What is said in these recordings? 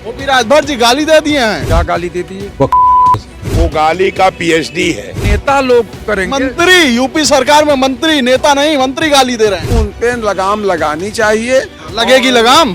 OP Rajbhar ji गाली दे दिए हैं। क्या गाली देती है? वो गाली का पीएचडी है। नेता लोग करेंगे। मंत्री यूपी सरकार में मंत्री, नेता नहीं मंत्री गाली दे रहे हैं। उन पे लगाम लगानी चाहिए। लगेगी लगाम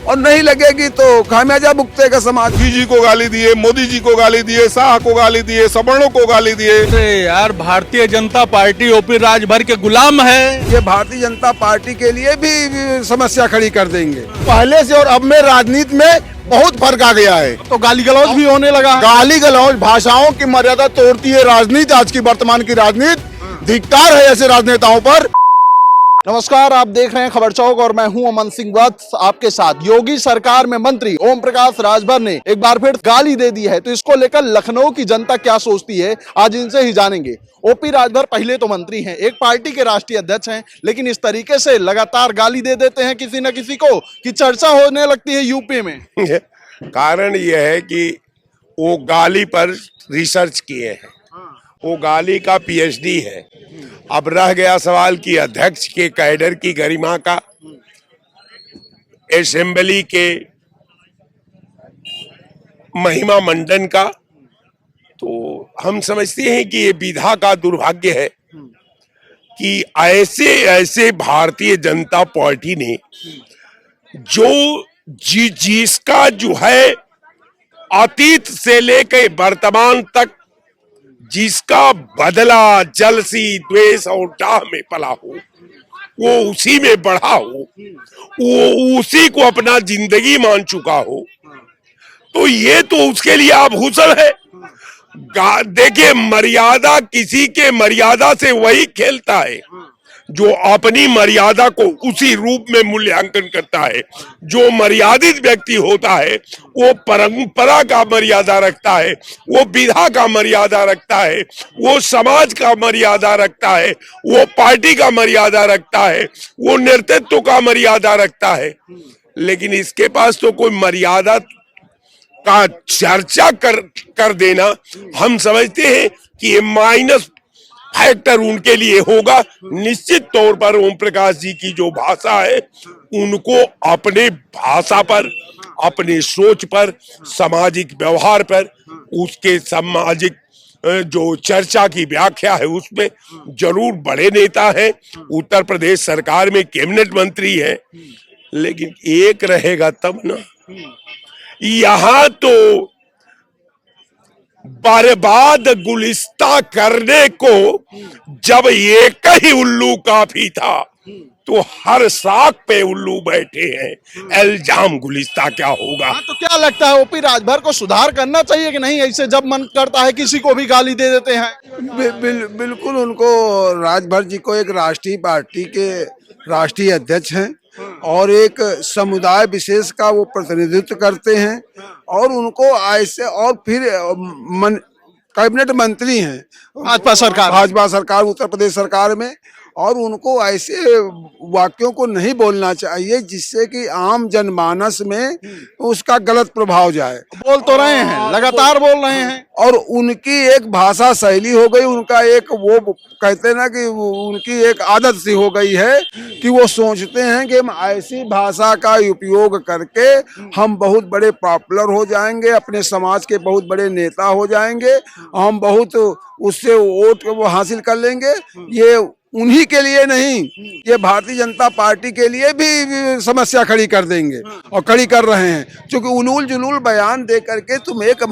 और नहीं लगेगी तो खामियाजा भुगतेगा समाज। मोदी जी को गाली दिए, मोदी जी को गाली दिए, शाह को गाली दिए, सवर्णों को गाली दिए। अरे यार, भारतीय जनता पार्टी ओपी राजभर के गुलाम है। ये भारतीय जनता पार्टी के लिए भी समस्या खड़ी कर देंगे। पहले से और अब में राजनीति में बहुत फर्क आ गया है। तो गाली गलौज भी होने लगा। गाली गलौज भाषाओं की मर्यादा तोड़ती है राजनीति। आज की वर्तमान की राजनीति धिक्कार है ऐसे राजनेताओं पर। नमस्कार, आप देख रहे हैं खबर चौक और मैं हूं अमन सिंह वत्स आपके साथ। योगी सरकार में मंत्री ओम प्रकाश राजभर ने एक बार फिर गाली दे दी है, तो इसको लेकर लखनऊ की जनता क्या सोचती है आज इनसे ही जानेंगे। ओपी राजभर पहले तो मंत्री हैं, एक पार्टी के राष्ट्रीय अध्यक्ष हैं, लेकिन इस तरीके से लगातार गाली दे देते हैं किसी न किसी को कि चर्चा होने लगती है यूपी में। कारण यह है कि वो गाली पर रिसर्च किए हैं, वो गाली का पीएचडी है। अब रह गया सवाल कि अध्यक्ष के कैडर की गरिमा का, असेंबली के महिमा मंडन का। तो हम समझते हैं कि ये विधा का दुर्भाग्य है कि ऐसे ऐसे भारतीय जनता पार्टी ने जिसका जो है अतीत से लेकर वर्तमान तक जिसका बदला जलसी द्वेष और डाह में पला हो, वो उसी में बढ़ा हो, वो उसी को अपना जिंदगी मान चुका हो, तो ये तो उसके लिए आभूषण है। देखिए, मर्यादा किसी के मर्यादा से वही खेलता है जो अपनी मर्यादा को उसी रूप में मूल्यांकन करता है। जो मर्यादित व्यक्ति होता है वो परंपरा का मर्यादा रखता है, वो विधा का मर्यादा रखता है, वो समाज का मर्यादा रखता है, वो पार्टी का मर्यादा रखता है, वो नेतृत्व का मर्यादा रखता है। लेकिन इसके पास तो कोई मर्यादा का चर्चा कर देना, हम समझते हैं कि ये माइनस फैक्टर उनके लिए होगा। निश्चित तौर पर ओम प्रकाश जी की जो भाषा है, उनको अपने भाषा पर, अपनी सोच पर, सामाजिक व्यवहार पर, उसके सामाजिक जो चर्चा की व्याख्या है उसमें जरूर बड़े नेता हैं, उत्तर प्रदेश सरकार में कैबिनेट मंत्री है। लेकिन एक रहेगा तब ना, यहाँ तो बर्बाद गुलिस्ता करने को जब एक ही उल्लू काफी था, तो हर साख पे उल्लू बैठे हैं। इल्जाम गुलिस्ता क्या होगा? तो क्या लगता है ओपी राजभर को सुधार करना चाहिए कि नहीं? ऐसे जब मन करता है किसी को भी गाली दे देते हैं। बिल्कुल, उनको राजभर जी को एक राष्ट्रीय पार्टी के राष्ट्रीय अध्यक्ष हैं और एक समुदाय विशेष का वो प्रतिनिधित्व करते हैं, और उनको ऐसे और फिर कैबिनेट मंत्री हैं भाजपा सरकार उत्तर प्रदेश सरकार में। और उनको ऐसे वाक्यों को नहीं बोलना चाहिए जिससे कि आम जनमानस में उसका गलत प्रभाव जाए। बोल तो रहे हैं, लगातार बोल रहे हैं। और उनकी एक भाषा शैली हो गई, उनका एक वो कहते हैं ना कि उनकी एक आदत सी हो गई है कि वो सोचते हैं कि हम ऐसी भाषा का उपयोग करके हम बहुत बड़े पॉपुलर हो जाएंगे, अपने समाज के बहुत बड़े नेता हो जाएंगे, हम बहुत उससे वोट वो हासिल कर लेंगे। ये उन्हीं के लिए नहीं, ये भारतीय जनता पार्टी के लिए भी समस्या खड़ी कर देंगे और खड़ी कर रहे हैं। क्योंकि उलूल जुलूल बयान दे करके तुम एक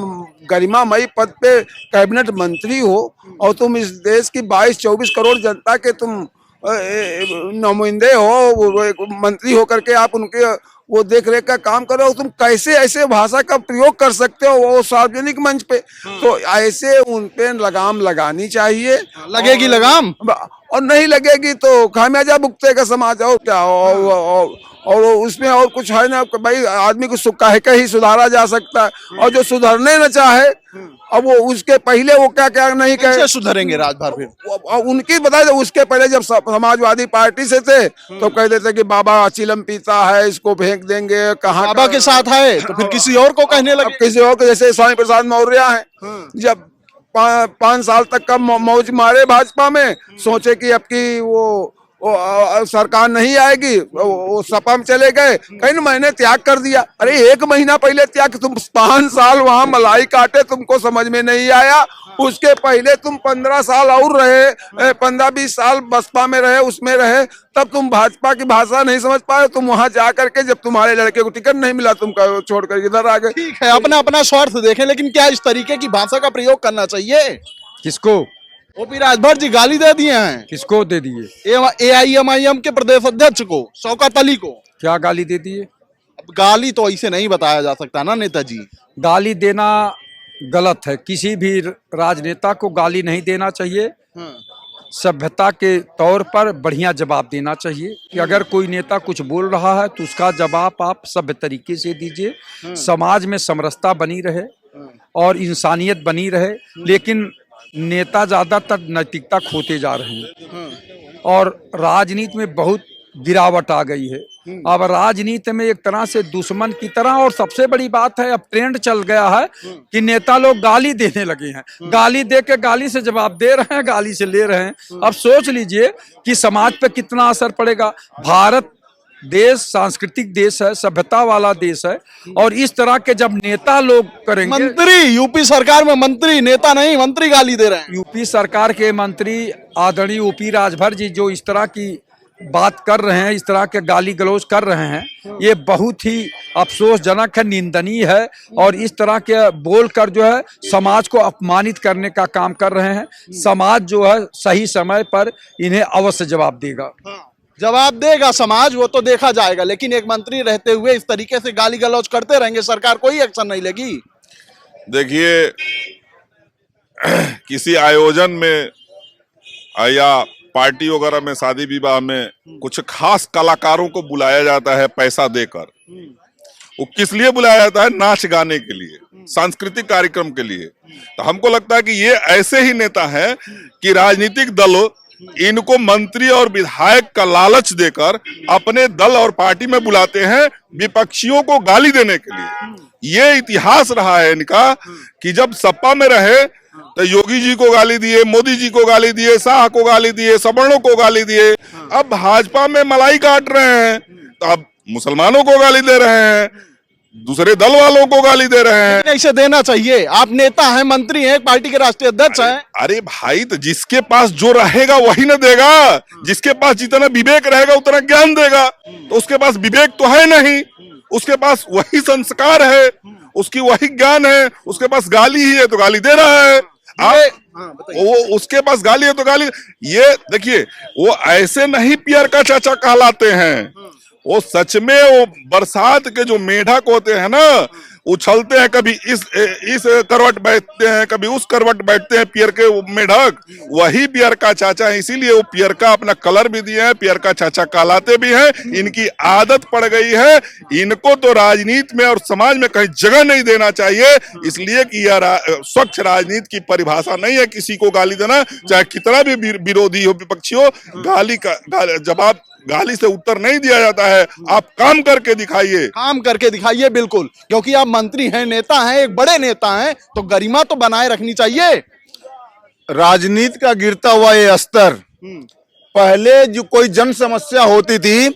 गरिमामयी पद पे कैबिनेट मंत्री हो और तुम इस देश की 22-24 करोड़ जनता के तुम नुमाइंदे हो, मंत्री होकर के आप उनके वो देख रेख का काम कर रहे हो, तुम कैसे ऐसे भाषा का प्रयोग कर सकते हो वो सार्वजनिक मंच पे? तो ऐसे उन पे लगाम लगानी चाहिए। लगेगी लगाम और नहीं लगेगी तो खामियाजा भुगतेगा समाज। और क्या, और उसमें और कुछ है ना भाई, आदमी को कह के ही सुधारा जा सकता है। और जो सुधरने न चाहे, अब वो उसके पहले वो क्या क्या नहीं कहे सुधरेंगे राजभर फिर उनकी बता दे। उसके पहले जब समाजवादी पार्टी से थे तो कह देते कि बाबा चिलम पीता है, इसको फेंक देंगे। कहाँ बाबा के साथ है तो फिर किसी और को कहने लगे। किसी और को, जैसे स्वामी प्रसाद मौर्य है, जब 5 साल तक का मौज मारे भाजपा में, सोचे कि अब की वो सरकार नहीं आएगी, वो सपा में चले गए, कहीं ना मैंने त्याग कर दिया। अरे 1 महीना पहले त्याग, तुम 5 साल वहां मलाई काटे, तुमको समझ में नहीं आया। उसके पहले तुम 15 साल और रहे, 15-20 साल बसपा में रहे, उसमें रहे, तब तुम भाजपा की भाषा नहीं समझ पाए। तुम वहां जा करके जब तुम्हारे लड़के को टिकट नहीं मिला, तुम छोड़कर इधर आ गए। ठीक है, अपना अपना स्वार्थ देखें, लेकिन क्या इस तरीके की भाषा का प्रयोग करना चाहिए? किसको ओपी राजभर जी गाली दे दिए हैं किसको दे दिए? AIMIM के प्रदेश अध्यक्ष को, शौकत अली को। क्या गाली दे दिए? अब गाली तो ऐसे नहीं बताया जा सकता ना नेताजी। गाली देना गलत है, किसी भी राजनेता को गाली नहीं देना चाहिए। सभ्यता के तौर पर बढ़िया जवाब देना चाहिए कि अगर कोई नेता कुछ बोल रहा है तो उसका जवाब आप सभ्य तरीके से दीजिए, समाज में समरसता बनी रहे और इंसानियत बनी रहे। लेकिन नेता ज्यादातर नैतिकता खोते जा रहे हैं और राजनीति में बहुत गिरावट आ गई है। अब राजनीति में एक तरह से दुश्मन की तरह, और सबसे बड़ी बात है अब ट्रेंड चल गया है कि नेता लोग गाली देने लगे हैं। गाली दे के गाली से जवाब दे रहे हैं, गाली से ले रहे हैं। अब सोच लीजिए कि समाज पे कितना असर पड़ेगा। भारत देश सांस्कृतिक देश है, सभ्यता वाला देश है, और इस तरह के जब नेता लोग करेंगे। मंत्री, यूपी सरकार में मंत्री, नेता नहीं, मंत्री गाली दे रहे हैं। यूपी सरकार के मंत्री आदरणीय ओपी राजभर जी जो इस तरह की बात कर रहे हैं, इस तरह के गाली गलौज कर रहे हैं, ये बहुत ही अफसोसजनक है, निंदनीय है। और इस तरह के बोलकर जो है समाज को अपमानित करने का काम कर रहे हैं। समाज जो है सही समय पर इन्हें अवश्य जवाब देगा। जवाब देगा समाज, वो तो देखा जाएगा। लेकिन एक मंत्री रहते हुए इस तरीके से गाली गलौज करते रहेंगे, सरकार कोई एक्शन नहीं लेगी। देखिए, किसी आयोजन में या पार्टी वगैरह में, शादी विवाह में कुछ खास कलाकारों को बुलाया जाता है पैसा देकर। वो किस लिए बुलाया जाता है? नाच गाने के लिए, सांस्कृतिक कार्यक्रम के लिए। तो हमको लगता है कि ये ऐसे ही नेता हैं कि राजनीतिक दल इनको मंत्री और विधायक का लालच देकर अपने दल और पार्टी में बुलाते हैं विपक्षियों को गाली देने के लिए। ये इतिहास रहा है इनका कि जब सपा में रहे तो योगी जी को गाली दिए, मोदी जी को गाली दिए, शाह को गाली दिए, सवर्णों को गाली दिए। अब भाजपा में मलाई काट रहे हैं तो अब मुसलमानों को गाली दे रहे हैं, दूसरे दल वालों को गाली दे रहे हैं। ऐसे देना चाहिए। आप नेता हैं, मंत्री हैं, पार्टी के राष्ट्रीय अध्यक्ष हैं। अरे भाई, तो जिसके पास जो रहेगा वही ना देगा। जिसके पास जितना विवेक रहेगा उतना ज्ञान देगा। तो उसके पास विवेक तो है नहीं, उसके पास वही संस्कार है, उसकी वही ज्ञान है, उसके पास गाली ही है तो गाली दे रहा है। वो उसके पास गाली है तो गाली। ये देखिए, वो ऐसे नहीं पियर का चाचा कहलाते हैं। वो सच में वो बरसात के जो मेढक होते हैं ना, उछलते हैं, कभी इस करवट बैठते हैं, कभी उस करवट बैठते हैं, पियर के मेढक, वही पियर का चाचा है। इसीलिए वो पियर का अपना कलर भी दिए हैं, पियर का चाचा कहलाते भी हैं। इनकी आदत पड़ गई है। इनको तो राजनीति में और समाज में कहीं जगह नहीं देना चाहिए, इसलिए कि यह स्वच्छ राजनीति की परिभाषा नहीं है किसी को गाली देना, चाहे कितना भी विरोधी हो, विपक्षी हो। गाली का जवाब, गाली से उत्तर नहीं दिया जाता है। आप काम करके दिखाइए, काम करके दिखाइए। बिल्कुल, क्योंकि आप मंत्री हैं, नेता हैं, एक बड़े नेता हैं, तो गरिमा तो बनाए रखनी चाहिए। राजनीति का गिरता हुआ ये स्तर, पहले जो कोई जन समस्या होती थी,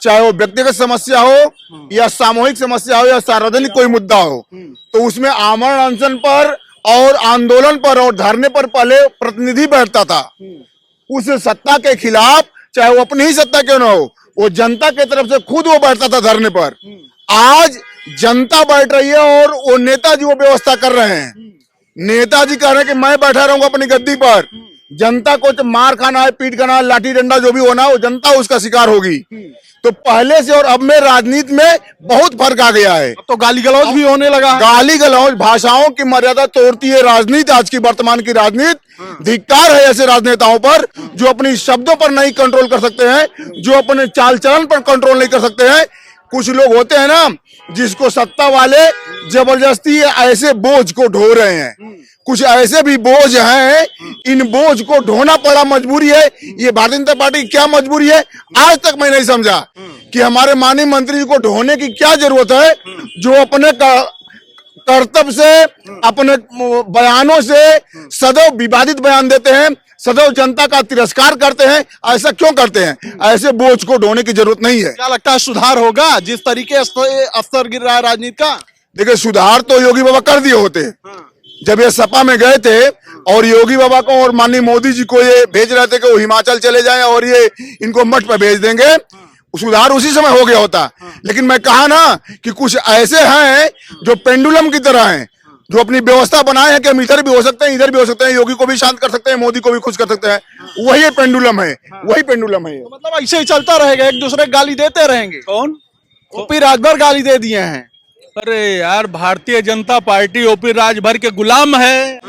चाहे वो व्यक्तिगत समस्या हो या सामूहिक समस्या हो या सार्वजनिक कोई मुद्दा हो, तो उसमें आमरण अनशन पर और आंदोलन पर और धरने पर पहले प्रतिनिधि बैठता था। उस सत्ता के खिलाफ, चाहे वो अपनी ही सत्ता क्यों ना हो, वो जनता की तरफ से खुद वो बैठता था धरने पर। आज जनता बैठ रही है और वो नेताजी वो व्यवस्था कर रहे हैं। नेताजी कह रहे हैं कि मैं बैठा रहूंगा अपनी गद्दी पर, जनता को तो मार खाना है, पीट खाना है, लाठी डंडा जो भी होना है, वो जनता उसका शिकार होगी। तो पहले से और अब में राजनीति में बहुत फर्क आ गया है। तो गाली गलौज भी होने लगा। गाली गलौज, भाषाओं की मर्यादा तोड़ती है राजनीति। आज की वर्तमान की राजनीति, धिक्कार है ऐसे राजनेताओं पर जो अपनी शब्दों पर नहीं कंट्रोल कर सकते हैं, जो अपने चाल चलन पर कंट्रोल नहीं कर सकते हैं। कुछ लोग होते हैं ना, जिसको सत्ता वाले जबरदस्ती ऐसे बोझ को ढो रहे हैं। कुछ ऐसे भी बोझ हैं, इन बोझ को ढोना पड़ा, मजबूरी है। ये भारतीय जनता पार्टी की क्या मजबूरी है, आज तक मैं नहीं समझा कि हमारे माननीय मंत्री जी को ढोने की क्या जरूरत है, जो अपने कर्तव्य से, अपने बयानों से सदैव विवादित बयान देते हैं, सदैव जनता का तिरस्कार करते हैं। ऐसा क्यों करते हैं? ऐसे बोझ को ढोने की जरूरत नहीं है। क्या लगता है सुधार होगा जिस तरीके से स्तर गिर रहा है राजनीति का? देखिए, सुधार तो योगी बाबा कर दिए होते। जब ये सपा में गए थे और योगी बाबा को और माननीय मोदी जी को ये भेज रहे थे कि वो हिमाचल चले जाएं और ये इनको मठ पर भेज देंगे, सुधार उसी समय हो गया होता। लेकिन मैं कहा ना कि कुछ ऐसे हैं जो पेंडुलम की तरह हैं, जो अपनी व्यवस्था बनाए हैं कि हम इधर भी हो सकते हैं, इधर भी हो सकते हैं, योगी को भी शांत कर सकते हैं, मोदी को भी खुश कर सकते हैं। वही पेंडुलम है, वही पेंडुलम है। तो मतलब ऐसे ही चलता रहेगा, एक दूसरे को गाली देते रहेंगे। कौन? ओपी राजभर गाली दे दिए हैं। अरे यार, भारतीय जनता पार्टी ओपी राजभर के गुलाम है,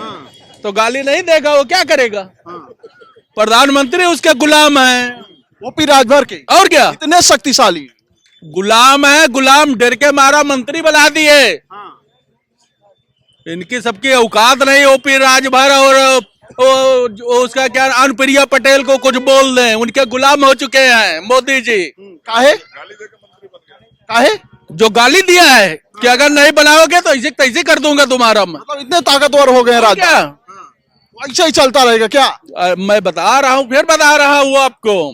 तो गाली नहीं देगा, वो क्या करेगा? प्रधानमंत्री उसके गुलाम है। ओपी राजभर के और क्या? इतने शक्तिशाली गुलाम है, गुलाम डर के मारा मंत्री बना दिए। इनकी सबकी औकात नहीं ओपी राजभर और उसका क्या अनुप्रिया पटेल को कुछ बोल दें, उनके गुलाम हो चुके हैं मोदी जी। काहे काहे जो गाली दिया है कि अगर नहीं बनाओगे तो ऐसे तैसे कर दूंगा तुम्हारा मैं। मतलब इतने ताकतवर हो गए राजभर, क्या ऐसे ही चलता रहेगा क्या? मैं बता रहा हूँ, फिर बता रहा हूँ आपको।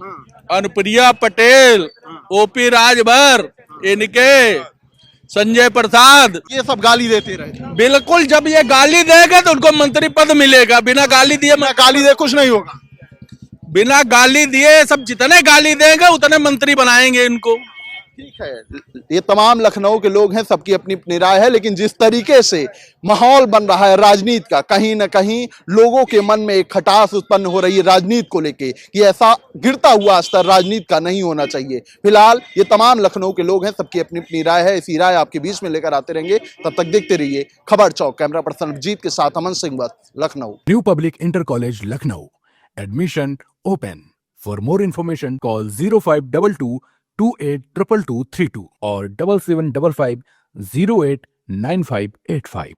अनुप्रिया पटेल, ओपी राजभर, इनके संजय प्रसाद, ये सब गाली देते रहे। बिल्कुल जब ये गाली देगा तो उनको मंत्री पद मिलेगा। बिना गाली दिए गाली दे कुछ नहीं होगा। बिना गाली दिए सब जितने गाली देंगे उतने मंत्री बनाएंगे इनको। ठीक है, ये तमाम लखनऊ के लोग हैं, सबकी अपनी अपनी राय है, लेकिन जिस तरीके से माहौल बन रहा है राजनीति का, कहीं ना कहीं लोगों के मन में एक खटास उत्पन्न हो रही है राजनीति को लेके कि ऐसा गिरता हुआ स्तर राजनीति का नहीं होना चाहिए। फिलहाल ये तमाम लखनऊ के लोग हैं, सबकी अपनी अपनी राय है। इसी राय आपके बीच में लेकर आते रहेंगे। तब तक देखते रहिए खबर चौक। कैमरा पर्सन अभिजीत के साथ Aman Singh Vats, Lucknow. New public inter college Lucknow, admission open. For more information call 0522 282232 और 7755 089585।